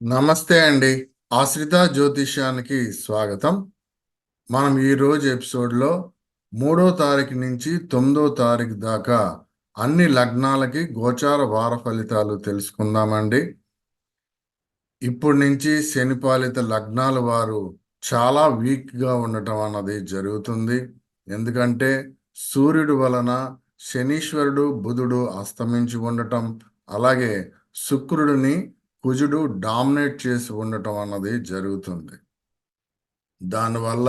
నమస్తే అండి. ఆశ్రిత జ్యోతిష్యానికి స్వాగతం. మనం ఈరోజు ఎపిసోడ్లో 3వ తారీఖు నుంచి 9వ తారీఖు దాకా అన్ని లగ్నాలకి గోచార వార ఫలితాలు తెలుసుకుందామండి. ఇప్పటి నుంచి శనిపాలిత లగ్నాల వారు చాలా వీక్గా ఉండటం అన్నది జరుగుతుంది. ఎందుకంటే సూర్యుడు వలన శనీశ్వరుడు బుధుడు అస్తమించి ఉండటం, అలాగే శుక్రుడిని కుజుడు డామినేట్ చేసి ఉండటం అన్నది జరుగుతుంది. దానివల్ల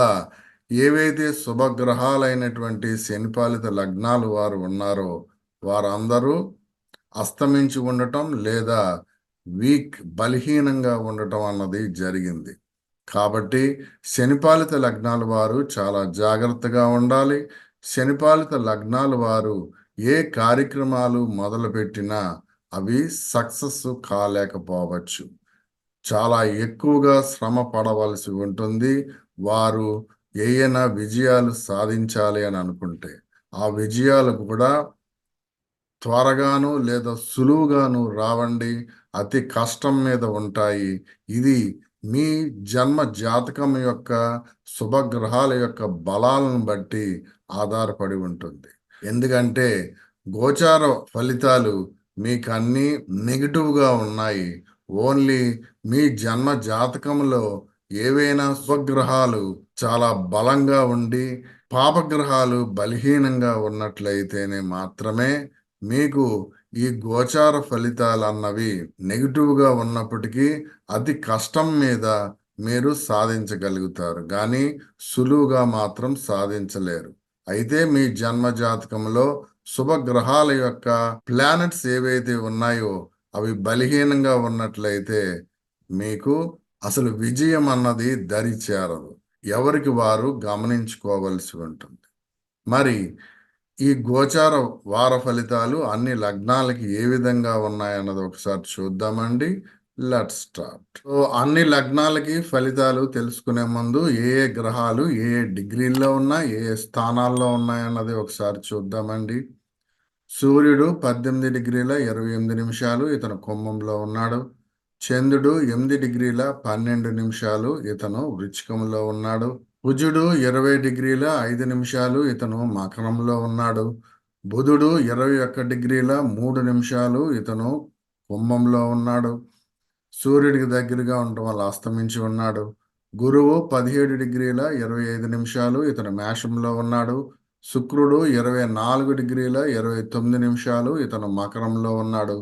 ఏవైతే శుభగ్రహాలైనటువంటి శనిపాలిత లగ్నాలు వారు ఉన్నారో వారందరూ అస్తమించి ఉండటం లేదా బలహీనంగా ఉండటం అన్నది జరిగింది. కాబట్టి శనిపాలిత లగ్నాల వారు చాలా జాగ్రత్తగా ఉండాలి. శనిపాలిత లగ్నాల వారు ఏ కార్యక్రమాలు మొదలుపెట్టినా అవి సక్సెస్ కాలేకపోవచ్చు. చాలా ఎక్కువగా శ్రమ పడవలసి ఉంటుంది. వారు ఏయైనా విజయాలు సాధించాలి అని అనుకుంటే ఆ విజయాలు కూడా త్వరగాను లేదా సులువుగాను రావండి. అతి కష్టం మీద ఉంటాయి. ఇది మీ జన్మ జాతకం యొక్క శుభగ్రహాల యొక్క బలాలను బట్టి ఆధారపడి ఉంటుంది. ఎందుకంటే గోచార ఫలితాలు మీకు అన్నీ నెగిటివ్గా ఉన్నాయి. ఓన్లీ మీ జన్మ జాతకంలో ఏవైనా శుభగ్రహాలు చాలా బలంగా ఉండి పాపగ్రహాలు బలహీనంగా ఉన్నట్లయితేనే మాత్రమే మీకు ఈ గోచార ఫలితాలు అన్నవి నెగిటివ్గా ఉన్నప్పటికీ అతి కష్టం మీద మీరు సాధించగలుగుతారు, కానీ సులువుగా మాత్రం సాధించలేరు. అయితే మీ జన్మ జాతకంలో శుభగ్రహాల యొక్క ప్లానెట్స్ ఏవైతే ఉన్నాయో అవి బలహీనంగా ఉన్నట్లయితే మీకు అసలు విజయం అన్నది దరి చేరదు. ఎవరికి వారు గమనించుకోవలసి ఉంటుంది. మరి ఈ గోచార వార ఫలితాలు అన్ని లగ్నాలకి ఏ విధంగా ఉన్నాయన్నది ఒకసారి చూద్దామండి. Let's start. సో అన్ని లగ్నాలకి ఫలితాలు తెలుసుకునే ముందు ఏ ఏ గ్రహాలు ఏ ఏ డిగ్రీల్లో ఉన్నాయి, ఏ ఏ స్థానాల్లో ఉన్నాయన్నది ఒకసారి చూద్దామండి. సూర్యుడు 18 డిగ్రీల 28 నిమిషాలు ఇతను కుంభంలో ఉన్నాడు. చంద్రుడు 8 డిగ్రీల 12 నిమిషాలు ఇతను వృచ్చికంలో ఉన్నాడు. కుజుడు 20 డిగ్రీల 5 నిమిషాలు ఇతను మకరంలో ఉన్నాడు. బుధుడు 21 డిగ్రీల 3 నిమిషాలు ఇతను కుంభంలో ఉన్నాడు. సూర్యుడికి దగ్గరగా ఉండటం వల్ల అస్తమించి ఉన్నాడు. గురువు 17 డిగ్రీల 25 నిమిషాలు ఇతను మేషంలో ఉన్నాడు. శుక్రుడు 24 డిగ్రీల 29 నిమిషాలు ఇతను మకరంలో ఉన్నాడు.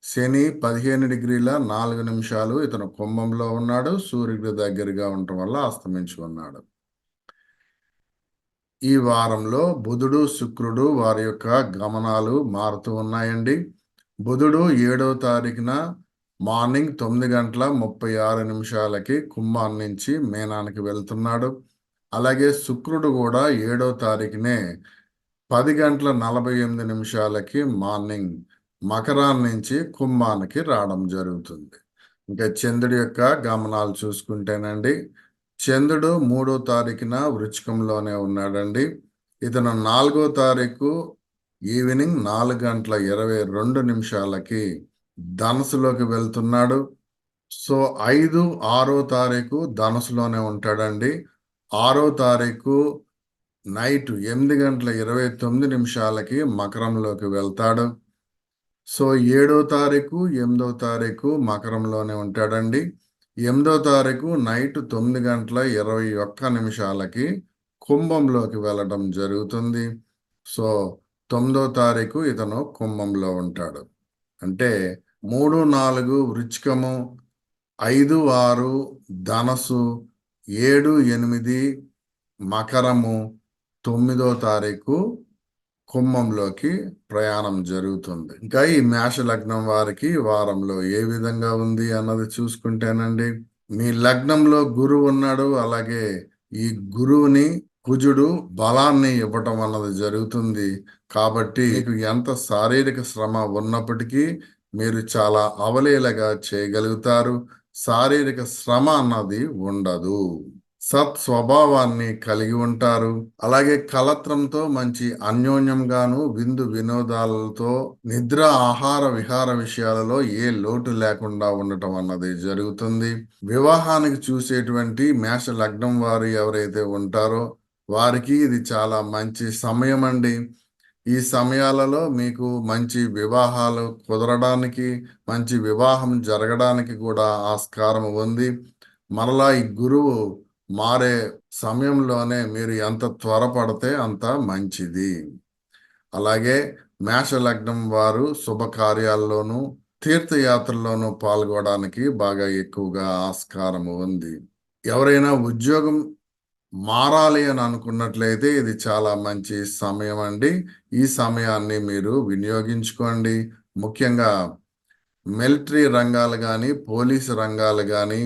శని 15 డిగ్రీల 4 నిమిషాలు ఇతను కుంభంలో ఉన్నాడు. సూర్యుడికి దగ్గరగా ఉండటం వల్ల అస్తమించి ఉన్నాడు. ఈ వారంలో బుధుడు శుక్రుడు వారి యొక్క గమనాలు మారుతూ ఉన్నాయండి. బుధుడు 7వ తారీఖున మార్నింగ్ 9:36 కుంభం నుంచి మీనానికి వెళ్తున్నాడు. అలాగే శుక్రుడు కూడా 7వ తారీఖునే 10:48 మార్నింగ్ మకరాన్ని నుంచి కుంభానికి రావడం జరుగుతుంది. ఇంకా చంద్రుడి యొక్క గమనాలు చూసుకుంటేనండి, చంద్రుడు 3వ తారీఖున వృచ్చికంలోనే ఉన్నాడండి. ఇతను 4వ తారీఖు ఈవినింగ్ 4:22 ధనుసులోకి వెళ్తున్నాడు. సో 5, 6వ తారీఖు ధనుసులోనే ఉంటాడండి. 6వ తారీఖు నైట్ 8:29 మకరంలోకి వెళ్తాడు. సో 7వ తారీఖు 8వ తారీఖు మకరంలోనే ఉంటాడండి. 8వ తారీఖు నైట్ 9:21 కుంభంలోకి వెళ్ళడం జరుగుతుంది. సో 9వ తారీఖు ఇతను కుంభంలో ఉంటాడు. అంటే 3, 4 వృచ్చికము, 5, 6 ధనసు, 7, 8 మకరము, 9వ తారీఖు కుంభంలోకి ప్రయాణం జరుగుతుంది. ఇంకా ఈ మేష లగ్నం వారికి వారంలో ఏ విధంగా ఉంది అన్నది చూసుకుంటేనండి, మీ లగ్నంలో గురువు ఉన్నాడు. అలాగే ఈ గురువుని కుజుడు బలాన్ని ఇవ్వటం అన్నది జరుగుతుంది. కాబట్టి మీకు ఎంత శారీరక శ్రమ ఉన్నప్పటికీ మీరు చాలా అవలీలగా చేయగలుగుతారు. శారీరక శ్రమ అన్నది ఉండదు. సత్స్వభావాన్ని కలిగి ఉంటారు. అలాగే కలత్రంతో మంచి అన్యోన్యంగాను విందు వినోదాలతో నిద్ర ఆహార విహార విషయాలలో ఏ లోటు లేకుండా ఉండటం అన్నది జరుగుతుంది. వివాహానికి చూసేటువంటి మేష లగ్నం వారు ఎవరైతే ఉంటారో వారికి ఇది చాలా మంచి సమయం అండి. ఈ సమయాలలో మీకు మంచి వివాహాలు కుదరడానికి, మంచి వివాహం జరగడానికి కూడా ఆస్కారం ఉంది. మరలా ఈ గురువు మారే సమయంలోనే మీరు ఎంత త్వరపడితే అంత మంచిది. అలాగే మేష లగ్నం వారు శుభకార్యాల్లోనూ తీర్థయాత్రల్లోనూ పాల్గొనడానికి బాగా ఎక్కువగా ఆస్కారం ఉంది. ఎవరైనా ఉద్యోగం మారాలి అని అనుకున్నట్లయితే ఇది చాలా మంచి సమయం అండి. ఈ సమయాన్ని మీరు వినియోగించుకోండి. ముఖ్యంగా మిలిటరీ రంగాలు కానీ, పోలీసు రంగాలు కానీ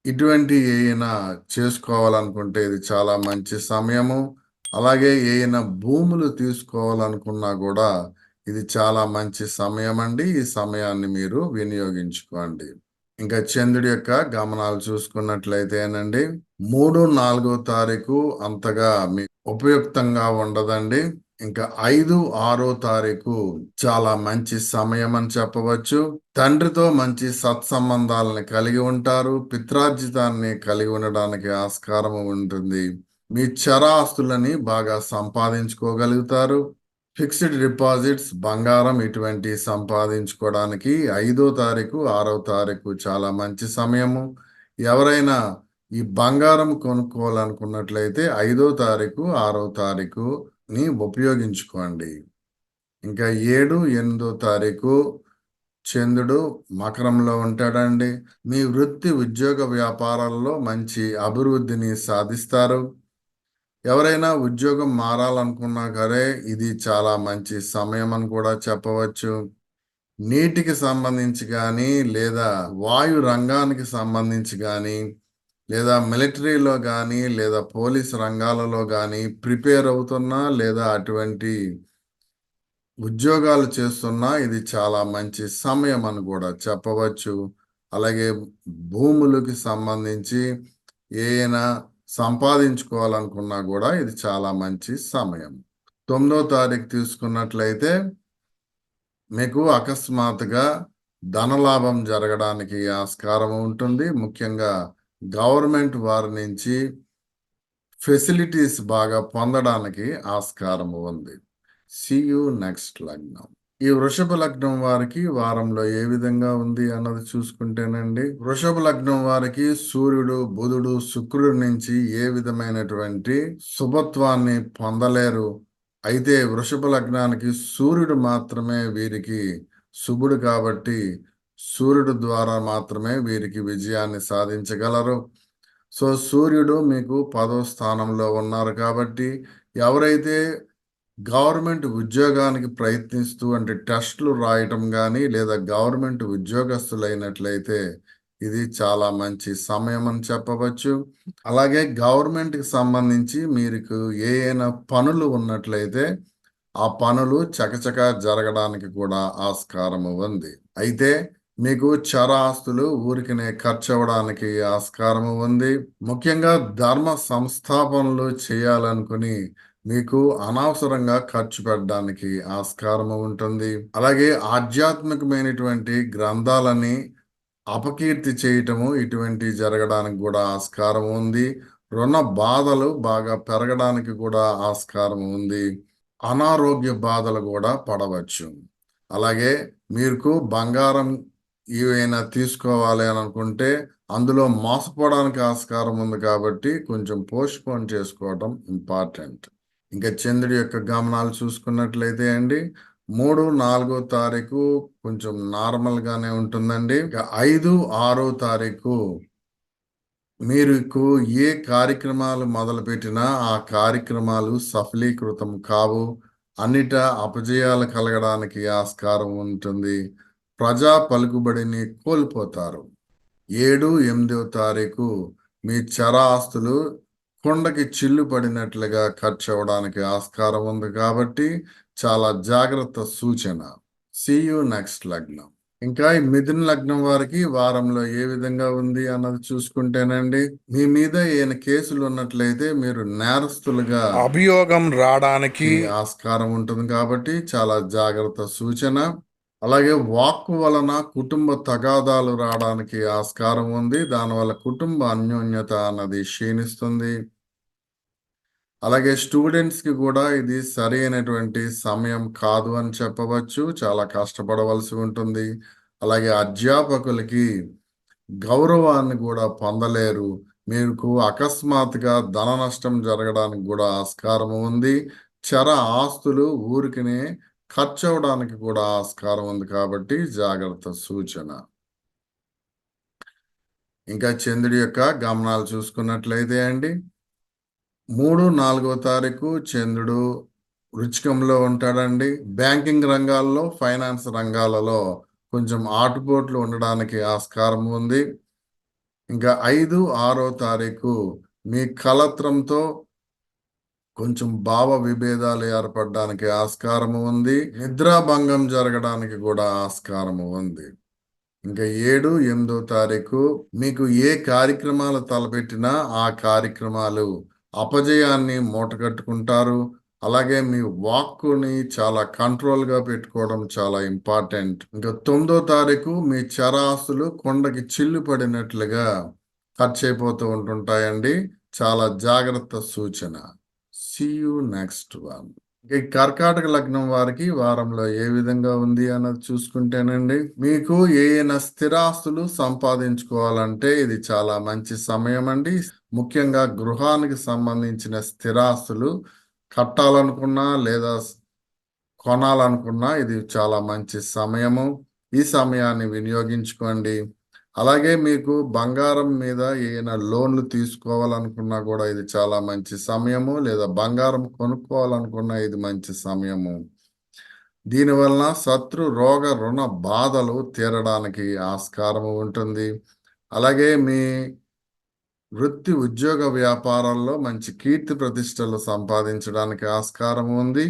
ఇటువంటి ఏమైనా చేసుకోవాలనుకుంటే ఇది చాలా మంచి సమయము. అలాగే ఏమైనా భూములు తీసుకోవాలనుకున్నా కూడా ఇది చాలా మంచి సమయం అండి. ఈ సమయాన్ని మీరు వినియోగించుకోండి. ఇంకా చంద్రుడి యొక్క గమనాలు చూసుకున్నట్లయితేనండి 3, 4 తారీఖు అంతగా మీకు ఉపయుక్తంగా ఉండదండి. ఇంకా 5, 6 తారీఖు చాలా మంచి సమయం అని చెప్పవచ్చు. తండ్రితో మంచి సత్సంబంధాలను కలిగి ఉంటారు. పిత్రార్జితాన్ని కలిగి ఉండడానికి ఆస్కారం ఉంటుంది. మీ చరాస్తులని బాగా సంపాదించుకోగలుగుతారు. ఫిక్స్డ్ డిపాజిట్స్ బంగారం ఇటువంటి సంపాదించుకోవడానికి 5 తారీఖు 6 తారీఖు చాలా మంచి సమయము. ఎవరైనా ఈ బంగారం కొనుక్కోవాలనుకున్నట్లయితే 5 తారీఖు 6 తారీఖుని ఉపయోగించుకోండి. ఇంకా 7, 8 తారీఖు చంద్రుడు మకరంలో ఉంటాడండి. మీ వృత్తి ఉద్యోగ వ్యాపారాల్లో మంచి అభివృద్ధిని సాధిస్తారు. ఎవరైనా ఉద్యోగం మారాలనుకున్నా సరే ఇది చాలా మంచి సమయం అని కూడా చెప్పవచ్చు. నీటికి సంబంధించి కానీ లేదా వాయు రంగానికి సంబంధించి కానీ లేదా మిలిటరీలో కానీ లేదా పోలీస్ రంగాలలో కానీ ప్రిపేర్ అవుతున్నా లేదా అటువంటి ఉద్యోగాలు చేస్తున్నా ఇది చాలా మంచి సమయం అని కూడా చెప్పవచ్చు. అలాగే భూములకి సంబంధించి ఏమైనా సంపాదించుకోవాలనుకున్నా కూడా ఇది చాలా మంచి సమయం. 9వ తారీఖు తీసుకున్నట్లయితే మీకు అకస్మాత్తుగా ధనలాభం జరగడానికి ఆస్కారం ఉంటుంది. ముఖ్యంగా గవర్నమెంట్ వారి నుంచి ఫెసిలిటీస్ బాగా పొందడానికి ఆస్కారం ఉంది. సీ యూ నెక్స్ట్ లగ్నం. ఈ వృషభ లగ్నం వారికి వారంలో ఏ విధంగా ఉంది అన్నది చూసుకుంటేనండి, వృషభ లగ్నం వారికి సూర్యుడు, బుధుడు, శుక్రుడి నుంచి ఏ విధమైనటువంటి శుభత్వాన్ని పొందలేరు. అయితే వృషభ లగ్నానికి సూర్యుడు మాత్రమే వీరికి శుభుడు కాబట్టి సూర్యుడు ద్వారా మాత్రమే వీరికి విజయాన్ని సాధించగలరు. సో సూర్యుడు మీకు 10వ స్థానంలో ఉన్నారు కాబట్టి ఎవరైతే గవర్నమెంట్ ఉద్యోగానికి ప్రయత్నిస్తూ అంటే టెస్టులు రాయటం కానీ లేదా గవర్నమెంట్ ఉద్యోగస్తులైనట్లయితే ఇది చాలా మంచి సమయం అని చెప్పవచ్చు. అలాగే గవర్నమెంట్కి సంబంధించి మీకు ఏమైనా పనులు ఉన్నట్లయితే ఆ పనులు చకచకా జరగడానికి కూడా ఆస్కారం ఉంది. అయితే మీకు చరాస్తులు ఊరికనే ఖర్చు అవ్వడానికి ఆస్కారం ఉంది. ముఖ్యంగా ధర్మ సంస్థాపనలు చేయాలనుకుని మీకు అనవసరంగా ఖర్చు పెట్టడానికి ఆస్కారం ఉంటుంది. అలాగే ఆధ్యాత్మికమైనటువంటి గ్రంథాలని అపకీర్తి చేయటము ఇటువంటి జరగడానికి కూడా ఆస్కారం ఉంది. రుణ బాధలు బాగా పెరగడానికి కూడా ఆస్కారం ఉంది. అనారోగ్య బాధలు కూడా పడవచ్చు. అలాగే మీకు బంగారం ఏవైనా తీసుకోవాలి అని అనుకుంటే అందులో మోసపోవడానికి ఆస్కారం ఉంది కాబట్టి కొంచెం పోస్ట్పోన్ చేసుకోవడం ఇంపార్టెంట్. ఇంకా చంద్రుడి యొక్క గమనాలు చూసుకున్నట్లయితే అండి 3, 4 తారీఖు కొంచెం నార్మల్ గానే ఉంటుందండి. ఇక 5, 6 తారీఖు మీకు ఏ కార్యక్రమాలు మొదలుపెట్టినా ఆ కార్యక్రమాలు సఫలీకృతం కావు. అన్నిట అపజయాలు కలగడానికి ఆస్కారం ఉంటుంది. ప్రజా పలుకుబడిని కోల్పోతారు. 7, 8వ తారీఖు మీ చరాస్తులు కొండకి చిల్లు పడినట్లుగా ఖర్చు అవ్వడానికి ఆస్కారం ఉంది కాబట్టి చాలా జాగ్రత్త సూచన. సీ యూ నెక్స్ట్ లగ్నం. ఇంకా ఈ మిథున లగ్నం వారికి వారంలో ఏ విధంగా ఉంది అన్నది చూసుకుంటేనండి, మీ మీద ఏమైనా కేసులు ఉన్నట్లయితే మీరు నేరస్తులుగా అభియోగం రావడానికి ఆస్కారం ఉంటుంది కాబట్టి చాలా జాగ్రత్త సూచన. అలాగే వాక్కు వలన కుటుంబ తగాదాలు రావడానికి ఆస్కారం ఉంది. దానివల్ల కుటుంబ అన్యోన్యత అన్నది క్షీణిస్తుంది. అలాగే స్టూడెంట్స్ కి కూడా ఇది సరైనటువంటి సమయం కాదు అని చెప్పవచ్చు. చాలా కష్టపడవలసి ఉంటుంది. అలాగే అధ్యాపకులకి గౌరవాన్ని కూడా పొందలేరు. మీకు అకస్మాత్తుగా ధన నష్టం జరగడానికి కూడా ఆస్కారం ఉంది. చర ఆస్తులు ఊరికినే ఖర్చు అవడానికి కూడా ఆస్కారం ఉంది కాబట్టి జాగ్రత్త సూచన. ఇంకా చంద్రుడి యొక్క గమనాలు చూసుకున్నట్లయితే అండి, 3-4 తారీఖు చంద్రుడు వృచ్చికంలో ఉంటాడండి. బ్యాంకింగ్ రంగాల్లో, ఫైనాన్స్ రంగాలలో కొంచెం ఆటుపోట్లు ఉండడానికి ఆస్కారం ఉంది. ఇంకా 5-6 తారీఖు మీ కలత్రంతో కొంచెం భావ విభేదాలు ఏర్పడడానికి ఆస్కారము ఉంది. నిద్రాభంగం జరగడానికి కూడా ఆస్కారము ఉంది. ఇంకా 7-8 తారీఖు మీకు ఏ కార్యక్రమాలు తలపెట్టినా ఆ కార్యక్రమాలు అపజయాన్ని మూటగట్టుకుంటారు. అలాగే మీ వాక్కుని చాలా కంట్రోల్గా పెట్టుకోవడం చాలా ఇంపార్టెంట్. ఇంకా 9 తారీఖు మీ చరాస్తులు కొండకి చిల్లు పడినట్లుగా ఖర్చు అయిపోతూ ఉంటుంటాయండి. చాలా జాగ్రత్త సూచన. See you next one. ఈ కర్కాటక లగ్నం వారికి వారంలో ఏ విధంగా ఉంది అన్నది చూసుకుంటేనండి, మీకు ఏమైనా స్థిరాస్తులు సంపాదించుకోవాలంటే ఇది చాలా మంచి సమయం అండి. ముఖ్యంగా గృహానికి సంబంధించిన స్థిరాస్తులు కట్టాలనుకున్నా లేదా కొనాలనుకున్నా ఇది చాలా మంచి సమయము. ఈ సమయాన్ని వినియోగించుకోండి. అలాగే మీకు బంగారం మీద ఏమైనా లోన్లు తీసుకోవాలనుకున్నా కూడా ఇది చాలా మంచి సమయము. లేదా బంగారం కొనుక్కోవాలనుకున్నా ఇది మంచి సమయము. దీనివలన శత్రు రోగ రుణ బాధలు తీరడానికి ఆస్కారము ఉంటుంది. అలాగే మీ వృత్తి ఉద్యోగ వ్యాపారాల్లో మంచి కీర్తి ప్రతిష్టలు సంపాదించడానికి ఆస్కారం ఉంది.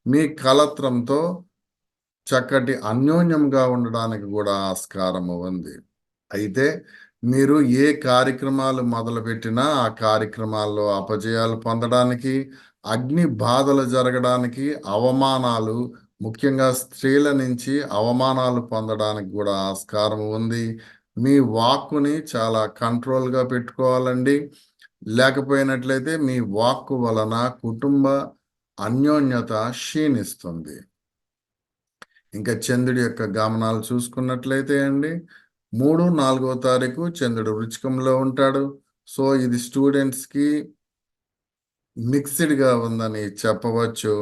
మీ కలత్రంతో చక్కటి అన్యోన్యంగా ఉండడానికి కూడా ఆస్కారము ఉంది. అయితే మీరు ఏ కార్యక్రమాలు మొదలుపెట్టినా ఆ కార్యక్రమాల్లో అపజయాలు పొందడానికి, అగ్ని బాధలు జరగడానికి, అవమానాలు ముఖ్యంగా స్త్రీల నుంచి అవమానాలు పొందడానికి కూడా ఆస్కారం ఉంది. మీ వాక్కుని చాలా కంట్రోల్గా పెట్టుకోవాలండి. లేకపోయినట్లయితే మీ వాక్కు వలన కుటుంబ అన్యోన్యత క్షీణిస్తుంది. ఇంకా చంద్రుడి యొక్క గమనాలు చూసుకున్నట్లయితే అండి, 3-4 తారీఖు చంద్రుడు వృచ్చికంలో ఉంటాడు. సో ఇది స్టూడెంట్స్కి మిక్స్డ్గా ఉందని చెప్పవచ్చు.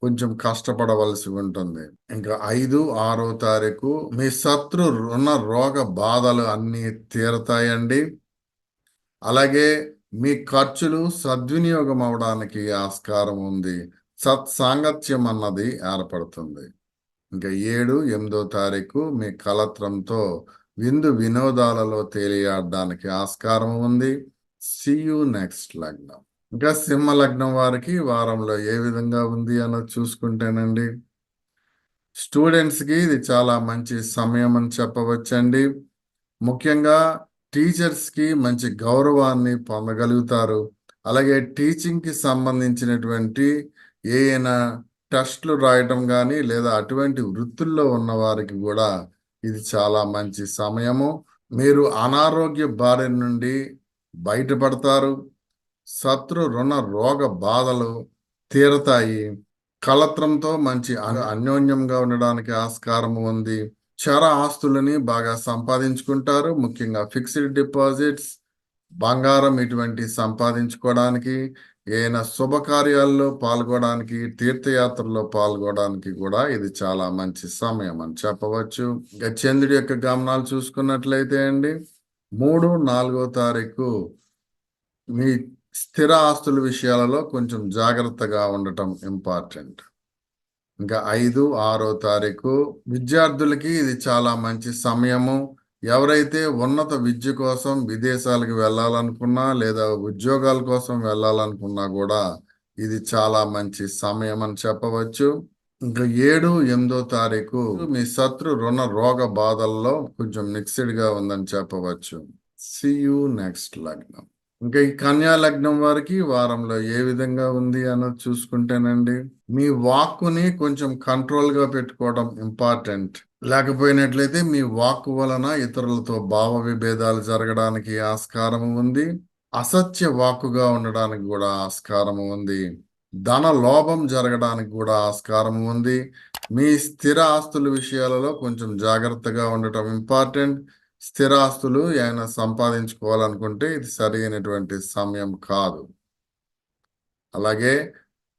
కొంచెం కష్టపడవలసి ఉంటుంది. ఇంకా 5-6 తారీఖు మీ శత్రు రుణ రోగ బాధలు అన్నీ తీరతాయండి. అలాగే మీ ఖర్చులు సద్వినియోగం అవడానికి ఆస్కారం ఉంది. సత్సాంగత్యం అన్నది ఏర్పడుతుంది. ఇంకా 7-8 తారీఖు మీ కలత్రంతో విందు వినోదాలలో తేలియాడడానికి ఆస్కారం ఉంది. See you next లగ్నం. ఇంకా సింహ లగ్నం వారికి వారంలో ఏ విధంగా ఉంది అన్నది చూసుకుంటేనండి, స్టూడెంట్స్కి ఇది చాలా మంచి సమయం అని చెప్పవచ్చండి. ముఖ్యంగా టీచర్స్కి మంచి గౌరవాన్ని పొందగలుగుతారు. అలాగే టీచింగ్కి సంబంధించినటువంటి ఏమైనా టెస్ట్లు రాయటం కానీ లేదా అటువంటి వృత్తుల్లో ఉన్న వారికి కూడా ఇది చాలా మంచి సమయము. మీరు అనారోగ్య బారి నుండి బయటపడతారు. శత్రు రుణ రోగ బాధలు తీరతాయి. కలత్రంతో మంచి అన్యోన్యంగా ఉండడానికి ఆస్కారం ఉంది. చర ఆస్తులని బాగా సంపాదించుకుంటారు. ముఖ్యంగా ఫిక్స్డ్ డిపాజిట్స్, బంగారం ఇటువంటి సంపాదించుకోవడానికి, ఏమైనా శుభకార్యాల్లో పాల్గొనడానికి, తీర్థయాత్రల్లో పాల్గొనడానికి కూడా ఇది చాలా మంచి సమయం అని చెప్పవచ్చు. ఇంకా చంద్రుడి యొక్క గమనాలు చూసుకున్నట్లయితే అండి, 3-4 తారీఖు మీ స్థిర ఆస్తుల విషయాలలో కొంచెం జాగ్రత్తగా ఉండటం ఇంపార్టెంట్. ఇంకా 5-6 తారీఖు విద్యార్థులకి ఇది చాలా మంచి సమయము. ఎవరైతే ఉన్నత విద్య కోసం విదేశాలకు వెళ్ళాలనుకున్నా లేదా ఉద్యోగాల కోసం వెళ్ళాలనుకున్నా కూడా ఇది చాలా మంచి సమయం అని చెప్పవచ్చు. ఇంకా 7, 8 తారీఖు మీ శత్రు రుణ రోగ బాధల్లో కొంచెం మిక్స్డ్ గా ఉందని చెప్పవచ్చు. యూ నెక్స్ట్ లగ్నం. ఇంకా ఈ కన్యా లగ్నం వారికి వారంలో ఏ విధంగా ఉంది అన్నది చూసుకుంటేనండి, మీ వాక్కుని కొంచెం కంట్రోల్ గా పెట్టుకోవడం ఇంపార్టెంట్. లేకపోయినట్లయితే మీ వాక్కు వలన ఇతరులతో భావ విభేదాలు జరగడానికి ఆస్కారం ఉంది. అసత్య వాక్కుగా ఉండడానికి కూడా ఆస్కారం ఉంది. ధన లోభం జరగడానికి కూడా ఆస్కారం ఉంది. మీ స్థిర ఆస్తుల విషయాలలో కొంచెం జాగ్రత్తగా ఉండటం ఇంపార్టెంట్. స్థిరాస్తులు ఏమైనా సంపాదించుకోవాలనుకుంటే ఇది సరి అయినటువంటి సమయం కాదు. అలాగే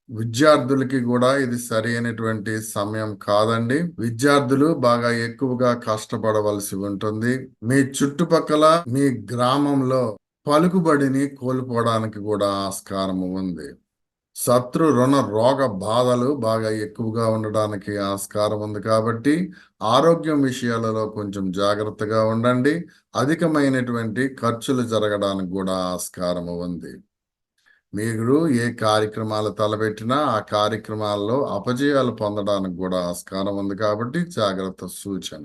విద్యార్థులకి కూడా ఇది సరి అయినటువంటి సమయం కాదండి. విద్యార్థులు బాగా ఎక్కువగా కష్టపడవలసి ఉంటుంది. మీ చుట్టుపక్కల మీ గ్రామంలో పలుకుబడిని కోల్పోవడానికి కూడా ఆస్కారం ఉంది. శత్రు రుణ రోగ బాధలు బాగా ఎక్కువగా ఉండడానికి ఆస్కారం ఉంది కాబట్టి ఆరోగ్యం విషయాలలో కొంచెం జాగ్రత్తగా ఉండండి. అధికమైనటువంటి ఖర్చులు జరగడానికి కూడా ఆస్కారం ఉంది. మీరు ఏ కార్యక్రమాలు తలపెట్టినా ఆ కార్యక్రమాల్లో అపజయాలు పొందడానికి కూడా ఆస్కారం ఉంది కాబట్టి జాగ్రత్త సూచన.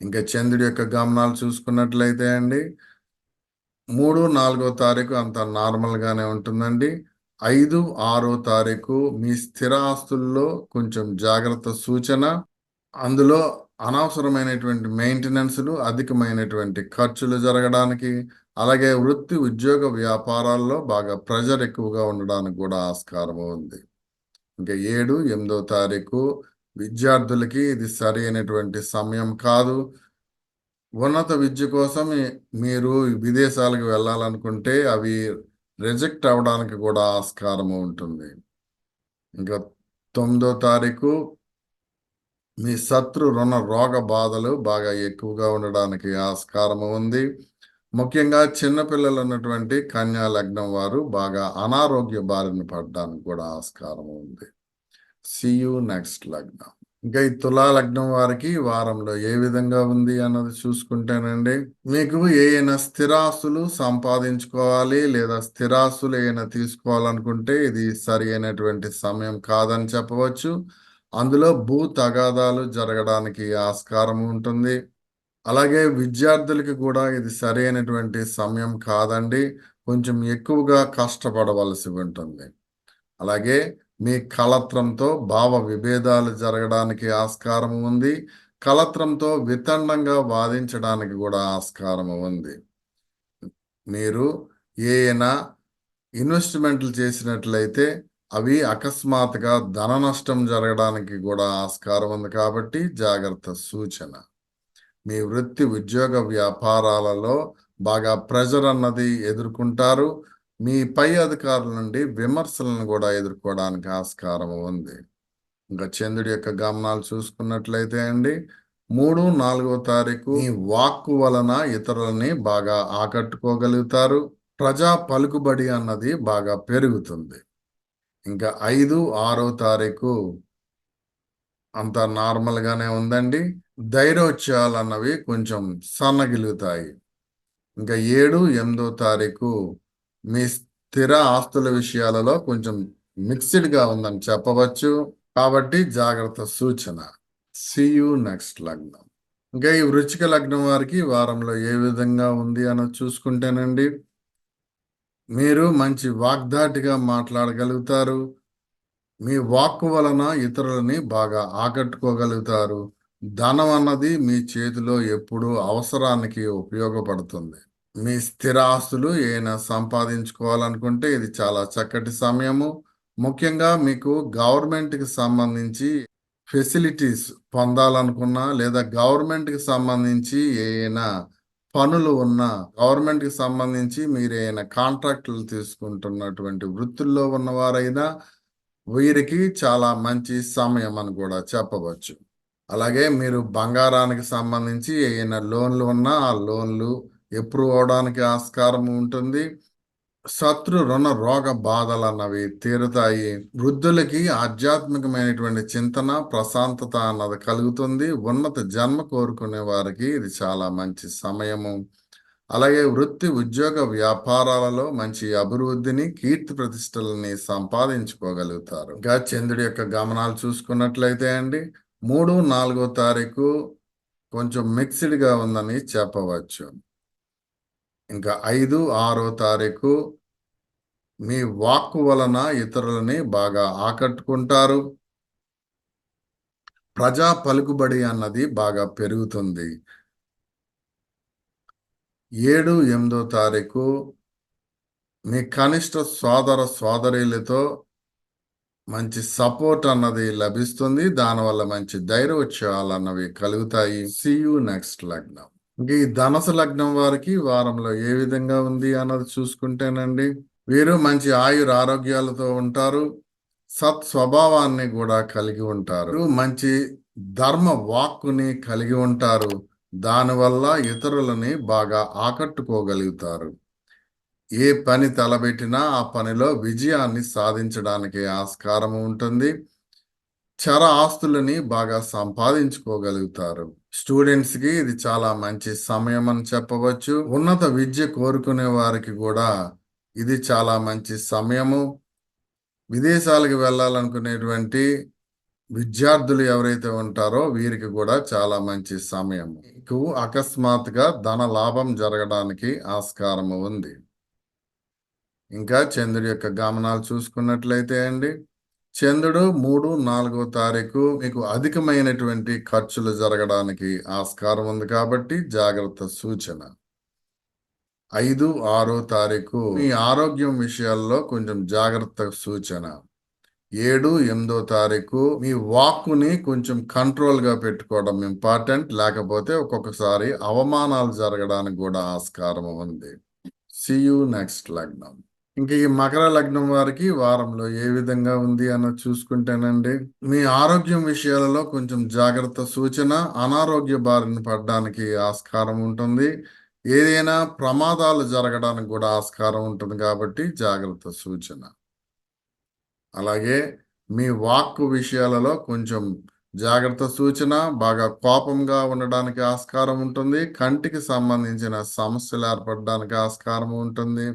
ఇంకా చంద్రుడి యొక్క గమనాలు చూసుకున్నట్లయితే అండి, 3, 4 తారీఖు అంత నార్మల్ గానే ఉంటుందండి. 5, 6 తారీఖు మీ స్థిర ఆస్తుల్లో కొంచెం జాగ్రత్త సూచన. అందులో అనవసరమైనటువంటి మెయింటెనెన్స్లు, అధికమైనటువంటి ఖర్చులు జరగడానికి, అలాగే వృత్తి ఉద్యోగ వ్యాపారాల్లో బాగా ప్రెజర్ ఎక్కువగా ఉండడానికి కూడా ఆస్కారం ఉంది. ఇంకా 7, 8 తారీఖు విద్యార్థులకి ఇది సరి అయినటువంటి సమయం కాదు. ఉన్నత విద్య కోసం మీరు విదేశాలకు వెళ్ళాలనుకుంటే అవి రిజెక్ట్ అవ్వడానికి కూడా ఆస్కారం ఉంటుంది. ఇంకా 9 తారీఖు మీ శత్రు రుణ రోగ బాధలు బాగా ఎక్కువగా ఉండడానికి ఆస్కారం ఉంది. ముఖ్యంగా చిన్నపిల్లలు ఉన్నటువంటి కన్యా లగ్నం వారు బాగా అనారోగ్య బారిన పడడానికి కూడా ఆస్కారం ఉంది. యూ నెక్స్ట్ లగ్నం. ఇంకా ఈ తులా లగ్నం వారికి వారంలో ఏ విధంగా ఉంది అన్నది చూసుకుంటేనండి, మీకు ఏమైనా స్థిరాస్తులు సంపాదించుకోవాలి లేదా స్థిరాస్తులు ఏమైనా తీసుకోవాలనుకుంటే ఇది సరి అయినటువంటి సమయం కాదని చెప్పవచ్చు. అందులో భూ తగాదాలు జరగడానికి ఆస్కారం ఉంటుంది. అలాగే విద్యార్థులకి కూడా ఇది సరైనటువంటి సమయం కాదండి. కొంచెం ఎక్కువగా కష్టపడవలసి ఉంటుంది. అలాగే మీ కలత్రంతో భావ విభేదాలు జరగడానికి ఆస్కారం ఉంది. కలత్రంతో వితండంగా వాదించడానికి కూడా ఆస్కారం ఉంది. మీరు ఏమైనా ఇన్వెస్ట్మెంట్లు చేసినట్లయితే అవి అకస్మాత్తుగా ధన నష్టం జరగడానికి కూడా ఆస్కారం ఉంది కాబట్టి జాగ్రత్త సూచన. మీ వృత్తి ఉద్యోగ వ్యాపారాలలో బాగా ప్రెజర్ అన్నది ఎదుర్కొంటారు. మీ పై అధికారుల నుండి విమర్శలను కూడా ఎదుర్కోవడానికి ఆస్కారం ఉంది. ఇంకా చంద్రుడి యొక్క గమనాలు చూసుకున్నట్లయితే అండి, 3, 4 తారీఖు మీ వాక్కు వలన ఇతరులని బాగా ఆకట్టుకోగలుగుతారు. ప్రజా పలుకుబడి అన్నది బాగా పెరుగుతుంది. ఇంకా 5, 6 తారీఖు అంత నార్మల్ గానే ఉందండి. ధైర్యోత్సాహాలు అన్నవి కొంచెం సన్నగిలుతాయి. ఇంకా 7, 8 తారీఖు మీ స్థిర ఆస్తుల విషయాలలో కొంచెం మిక్స్డ్ గా ఉందని చెప్పవచ్చు కాబట్టి జాగ్రత్త సూచన. యూ నెక్స్ట్ లగ్నం. ఇంకా ఈ వృశ్చిక లగ్నం వారికి వారంలో ఏ విధంగా ఉంది అన్నది చూసుకుంటేనండి, మీరు మంచి వాగ్దాటిగా మాట్లాడగలుగుతారు. మీ వాక్కు వలన ఇతరులని బాగా ఆకట్టుకోగలుగుతారు. ధనం అన్నది మీ చేతిలో ఎప్పుడూ అవసరానికి ఉపయోగపడుతుంది. మీ స్థిర ఆస్తులు ఏమైనా సంపాదించుకోవాలనుకుంటే ఇది చాలా చక్కటి సమయము. ముఖ్యంగా మీకు గవర్నమెంట్కి సంబంధించి ఫెసిలిటీస్ పొందాలనుకున్నా లేదా గవర్నమెంట్కి సంబంధించి ఏమైనా పనులు ఉన్నా, గవర్నమెంట్కి సంబంధించి మీరు ఏమైనా కాంట్రాక్టులు తీసుకుంటున్నటువంటి వృత్తుల్లో ఉన్నవారైనా వీరికి చాలా మంచి సమయం అని కూడా చెప్పవచ్చు. అలాగే మీరు బంగారానికి సంబంధించి ఏమైనా లోన్లు ఉన్నా ఆ లోన్లు అప్రూవ్ అవడానికి ఆస్కారం ఉంటుంది. శత్రు రుణ రోగ బాధలు అన్నవి తీరుతాయి. వృద్ధులకి ఆధ్యాత్మికమైనటువంటి చింతన, ప్రశాంతత అన్నది కలుగుతుంది. ఉన్నత జన్మ కోరుకునే వారికి ఇది చాలా మంచి సమయము. అలాగే వృత్తి ఉద్యోగ వ్యాపారాలలో మంచి అభివృద్ధిని కీర్తి ప్రతిష్టలని సంపాదించుకోగలుగుతారు. ఇంకా చంద్రుడి యొక్క గమనాలు చూసుకున్నట్లయితే అండి 3, 4 తారీఖు కొంచెం మిక్స్డ్గా ఉందని చెప్పవచ్చు. ఇంకా 5, 6 తారీఖు మీ వాక్కు వలన ఇతరులని బాగా ఆకట్టుకుంటారు. ప్రజా పలుకుబడి అన్నది బాగా పెరుగుతుంది. 7, 8 తారీఖు మీ కనిష్ట సోదర సోదరీలతో మంచి సపోర్ట్ అన్నది లభిస్తుంది. దానివల్ల మంచి ధైర్యోత్సాహాలు అన్నవి కలుగుతాయి. See you నెక్స్ట్ లగ్నం. ఇంక ఈ ధనుసు లగ్నం వారికి వారంలో ఏ విధంగా ఉంది అన్నది చూసుకుంటేనండి, వీరు మంచి ఆయుర ఆరోగ్యాలతో ఉంటారు. సత్ స్వభావాన్ని కూడా కలిగి ఉంటారు. వీరు మంచి ధర్మ వాక్కుని కలిగి ఉంటారు. దానివల్ల ఇతరులని బాగా ఆకట్టుకోగలుగుతారు. ఏ పని తలబెట్టినా ఆ పనిలో విజయాన్ని సాధించడానికి ఆస్కారం ఉంటుంది. చర ఆస్తులని బాగా సంపాదించుకోగలుగుతారు. స్టూడెంట్స్ కి ఇది చాలా మంచి సమయం అని చెప్పవచ్చు. ఉన్నత విద్య కోరుకునే వారికి కూడా ఇది చాలా మంచి సమయము. విదేశాలకు వెళ్ళాలనుకునేటువంటి విద్యార్థులు ఎవరైతే ఉంటారో వీరికి కూడా చాలా మంచి సమయం. మీకు అకస్మాత్తుగా ధన లాభం జరగడానికి ఆస్కారం ఉంది. ఇంకా చంద్రుడి యొక్క గమనాలు చూసుకున్నట్లయితే అండి, చంద్రుడు 3, 4 తారీఖు మీకు అధికమైనటువంటి ఖర్చులు జరగడానికి ఆస్కారం ఉంది కాబట్టి జాగ్రత్త సూచన. 5, 6 తారీఖు మీ ఆరోగ్యం విషయాల్లో కొంచెం జాగ్రత్త సూచన. 7, 8 తారీఖు మీ వాక్కుని కొంచెం కంట్రోల్ గా పెట్టుకోవడం ఇంపార్టెంట్. లేకపోతే ఒక్కొక్కసారి అవమానాలు జరగడానికి కూడా ఆస్కారం ఉంది. See you నెక్స్ట్ లగ్నం. ఇంక ఈ మకర లగ్నం వారికి వారంలో ఏ విధంగా ఉంది అన్నది చూసుకుంటేనండి, మీ ఆరోగ్యం విషయాలలో కొంచెం జాగ్రత్త సూచన. అనారోగ్య బారిన పడడానికి ఆస్కారం ఉంటుంది. ఏదైనా ప్రమాదాలు జరగడానికి కూడా ఆస్కారం ఉంటుంది కాబట్టి జాగ్రత్త సూచన. అలాగే మీ వాక్కు విషయాలలో కొంచెం జాగ్రత్త సూచన. బాగా కోపంగా ఉండడానికి ఆస్కారం ఉంటుంది. కంటికి సంబంధించిన సమస్యలు ఏర్పడడానికి ఆస్కారం ఉంటుంది.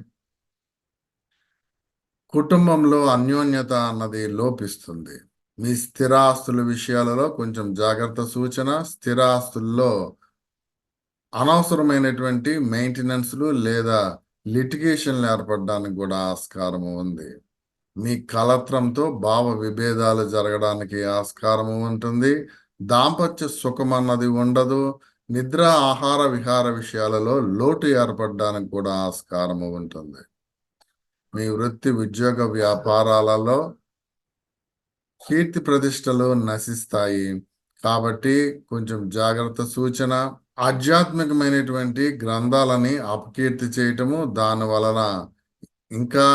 కుటుంబంలో అన్యోన్యత అన్నది లోపిస్తుంది. మీ స్థిరాస్తుల విషయాలలో కొంచెం జాగ్రత్త సూచన. స్థిరాస్తుల్లో అనవసరమైనటువంటి మెయింటెనెన్స్లు లేదా లిటిగేషన్లు ఏర్పడడానికి కూడా ఆస్కారం ఉంది. మీ కలత్రంతో భావ విభేదాలు జరగడానికి ఆస్కారం ఉంటుంది. దాంపత్య సుఖం అన్నది ఉండదు. నిద్ర ఆహార విహార విషయాలలో లోటు ఏర్పడడానికి కూడా ఆస్కారం ఉంటుంది. మీ వృత్తి ఉద్యోగ వ్యాపారాలలో కీర్తి ప్రతిష్టలు నశిస్తాయి కాబట్టి కొంచెం జాగ్రత్త సూచన. ఆధ్యాత్మికమైనటువంటి గ్రంథాలని అపకీర్తి చేయటము, దాని వలన ఇంకా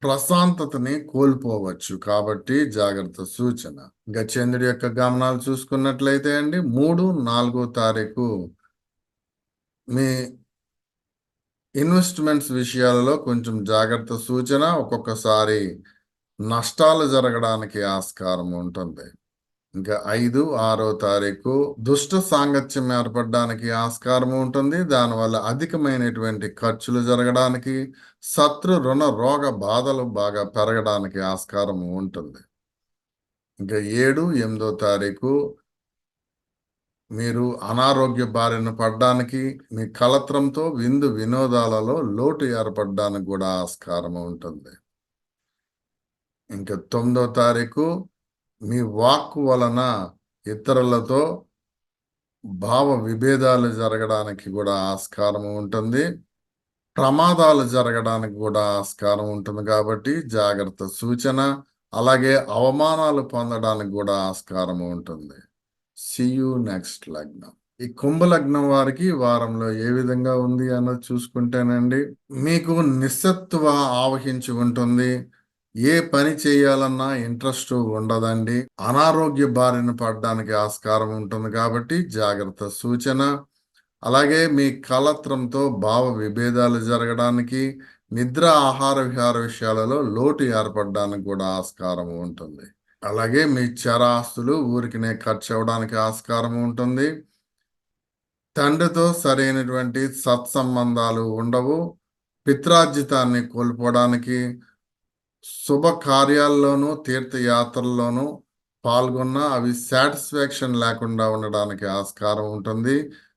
ప్రశాంతతని కోల్పోవచ్చు కాబట్టి జాగ్రత్త సూచన. ఇంకా చంద్రుడి యొక్క గమనాలు చూసుకున్నట్లయితే అండి 3, 4 తారీఖు మీ ఇన్వెస్ట్మెంట్స్ విషయాలలో కొంచెం జాగ్రత్త సూచన. ఒక్కొక్కసారి నష్టాలు జరగడానికి ఆస్కారం ఉంటుంది. ఇంకా 5, 6 తారీఖు దుష్ట సాంగత్యం ఏర్పడడానికి ఆస్కారం ఉంటుంది. దానివల్ల అధికమైనటువంటి ఖర్చులు జరగడానికి, శత్రు రుణ రోగ బాధలు బాగా పెరగడానికి ఆస్కారం ఉంటుంది. ఇంకా 7, 8 తారీఖు మీరు అనారోగ్య బారిన పడడానికి, మీ కలత్రంతో విందు వినోదాలలో లోటు ఏర్పడడానికి కూడా ఆస్కారం ఉంటుంది. ఇంకా 9 తారీఖు మీ వాక్కు వలన ఇతరులతో భావ విభేదాలు జరగడానికి కూడా ఆస్కారం ఉంటుంది. ప్రమాదాలు జరగడానికి కూడా ఆస్కారం ఉంటుంది కాబట్టి జాగ్రత్త సూచన. అలాగే అవమానాలు పొందడానికి కూడా ఆస్కారం ఉంటుంది. See you నెక్స్ట్ లగ్నం. ఈ కుంభ లగ్నం వారికి వారంలో ఏ విధంగా ఉంది అన్నది చూసుకుంటేనండి, మీకు నిస్సత్తువ ఆవహించి ఉంటుంది. ఏ పని చేయాలన్నా ఇంట్రెస్ట్ ఉండదండి. అనారోగ్య బారిన పడడానికి ఆస్కారం ఉంటుంది కాబట్టి జాగ్రత్త సూచన. అలాగే మీ కలత్రంతో భావ విభేదాలు జరగడానికి, నిద్ర ఆహార విహార విషయాలలో లోటు ఏర్పడడానికి కూడా ఆస్కారం ఉంటుంది. అలాగే మీ చరాస్తులు ఊరికినే ఖర్చు అవడానికి ఆస్కారం ఉంటుంది. తండ్రితో సరైనటువంటి సత్సంబంధాలు ఉండవు. పిత్రార్జితాన్ని కోల్పోవడానికి, శుభ కార్యాల్లోనూ తీర్థయాత్రల్లోనూ పాల్గొన్న అవి సాటిస్ఫాక్షన్ లేకుండా ఉండడానికి ఆస్కారం ఉంటుంది.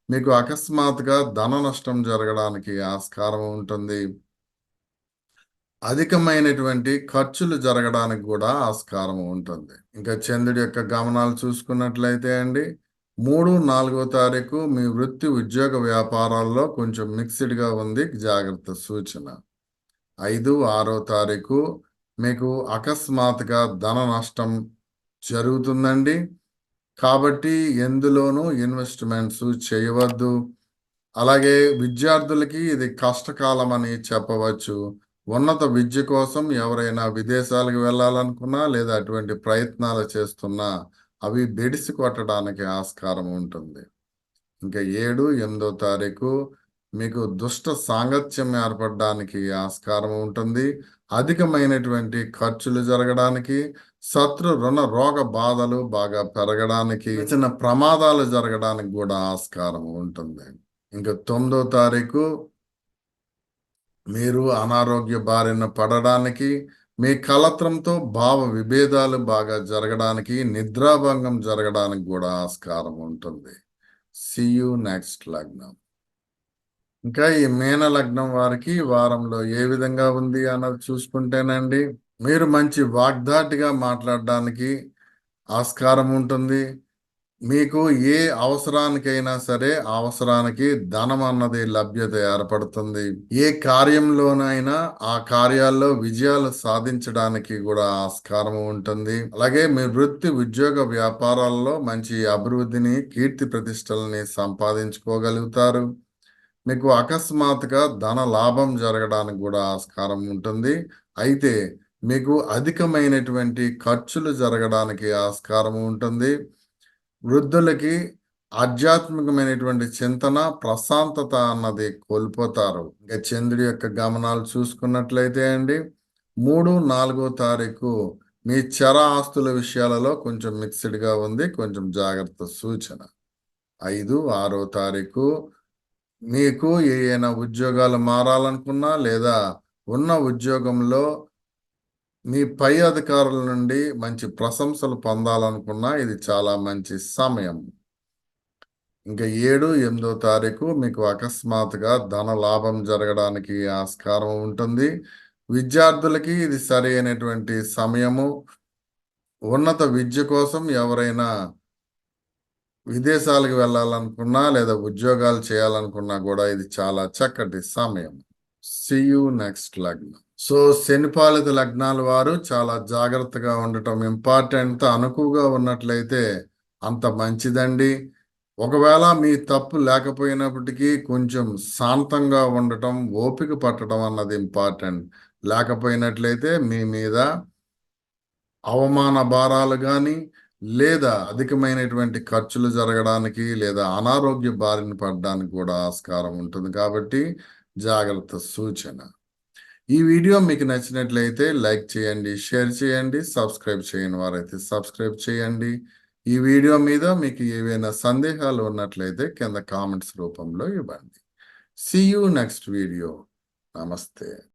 మీకు అకస్మాత్తుగా ధన నష్టం జరగడానికి ఆస్కారం ఉంటుంది. అధికమైనటువంటి ఖర్చులు జరగడానికి కూడా ఆస్కారం ఉంటుంది. ఇంకా చంద్రుడి యొక్క గమనాలు చూసుకున్నట్లయితే అండి, 3, 4వ తారీఖు మీ వృత్తి ఉద్యోగ వ్యాపారాల్లో కొంచెం మిక్స్డ్గా ఉంది, జాగ్రత్త సూచన. 5, 6వ తారీఖు మీకు అకస్మాత్తుగా ధన నష్టం జరుగుతుందండి. కాబట్టి ఎందులోనూ ఇన్వెస్ట్మెంట్స్ చేయవద్దు. అలాగే విద్యార్థులకి ఇది కష్టకాలం అని చెప్పవచ్చు. ఉన్నత విద్య కోసం ఎవరైనా విదేశాలకు వెళ్ళాలనుకున్నా లేదా అటువంటి ప్రయత్నాలు చేస్తున్నా అవి బెడిసి కొట్టడానికి ఆస్కారం ఉంటుంది. ఇంకా 7, 8వ తారీఖు మీకు దుష్ట సాంగత్యం ఏర్పడడానికి ఆస్కారం ఉంటుంది. అధికమైనటువంటి ఖర్చులు జరగడానికి, శత్రు రుణ రోగ బాధలు బాగా పెరగడానికి, చిన్న ప్రమాదాలు జరగడానికి కూడా ఆస్కారం ఉంటుంది. ఇంకా 9వ తారీఖు మీరు అనారోగ్య బారిన పడడానికి, మీ కలత్రంతో భావ విభేదాలు బాగా జరగడానికి, నిద్రాభంగం జరగడానికి కూడా ఆస్కారం ఉంటుంది. See you నెక్స్ట్ లగ్నం. ఇంకా ఈ మీన లగ్నం వారికి వారంలో ఏ విధంగా ఉంది అన్నది చూసుకుంటేనండి, మీరు మంచి వాగ్దాటిగా మాట్లాడడానికి ఆస్కారం ఉంటుంది. మీకు ఏ అవసరానికైనా సరే అవసరానికి ధనం అన్నది లభ్యత ఏర్పడుతుంది. ఏ కార్యంలోనైనా ఆ కార్యాల్లో విజయాలు సాధించడానికి కూడా ఆస్కారం ఉంటుంది. అలాగే మీ వృత్తి ఉద్యోగ వ్యాపారాల్లో మంచి అభివృద్ధిని, కీర్తి ప్రతిష్టలని సంపాదించుకోగలుగుతారు. మీకు అకస్మాత్తుగా ధన లాభం జరగడానికి కూడా ఆస్కారం ఉంటుంది. అయితే మీకు అధికమైనటువంటి ఖర్చులు జరగడానికి ఆస్కారం ఉంటుంది. వృద్ధులకి ఆధ్యాత్మికమైనటువంటి చింతన, ప్రశాంతత అన్నది కోల్పోతారు. ఇంకా చంద్రుడి యొక్క గమనాలు చూసుకున్నట్లయితే అండి, 3, 4వ తారీఖు మీ చర ఆస్తుల విషయాలలో కొంచెం మిక్స్డ్గా ఉంది, కొంచెం జాగ్రత్త సూచన. 5, 6వ తారీఖు మీకు ఏమైనా ఉద్యోగాలు మారాలనుకున్నా లేదా ఉన్న ఉద్యోగంలో మీ పై అధికారుల నుండి మంచి ప్రశంసలు పొందాలనుకున్నా ఇది చాలా మంచి సమయం. ఇంకా 7, 8వ తారీఖు మీకు అకస్మాత్తుగా ధన లాభం జరగడానికి ఆస్కారం ఉంటుంది. విద్యార్థులకి ఇది సరైనటువంటి సమయము. ఉన్నత విద్య కోసం ఎవరైనా విదేశాలకు వెళ్ళాలనుకున్నా లేదా ఉద్యోగాలు చేయాలనుకున్నా కూడా ఇది చాలా చక్కటి సమయం. See you నెక్స్ట్ లగ్నం. సో శనిపాలిత లగ్నాల వారు చాలా జాగ్రత్తగా ఉండటం ఇంపార్టెంట్. అనుకువగా ఉన్నట్లయితే అంత మంచిదండి. ఒకవేళ మీ తప్పు లేకపోయినప్పటికీ కొంచెం శాంతంగా ఉండటం, ఓపిక పట్టడం అన్నది ఇంపార్టెంట్. లేకపోయినట్లయితే మీ మీద అవమాన భారాలు కానీ లేదా అధికమైనటువంటి ఖర్చులు జరగడానికి లేదా అనారోగ్య బారిన పడడానికి కూడా ఆస్కారం ఉంటుంది. కాబట్టి జాగ్రత్త సూచన. ఈ వీడియో మీకు నచ్చినట్లయితే లైక్ చేయండి, షేర్ చేయండి, సబ్స్క్రైబ్ చేయని వారైతే సబ్స్క్రైబ్ చేయండి. ఈ వీడియో మీద మీకు ఏవైనా సందేహాలు ఉన్నట్లయితే కింద కామెంట్స్ రూపంలో ఇవ్వండి. See you next video. నమస్తే.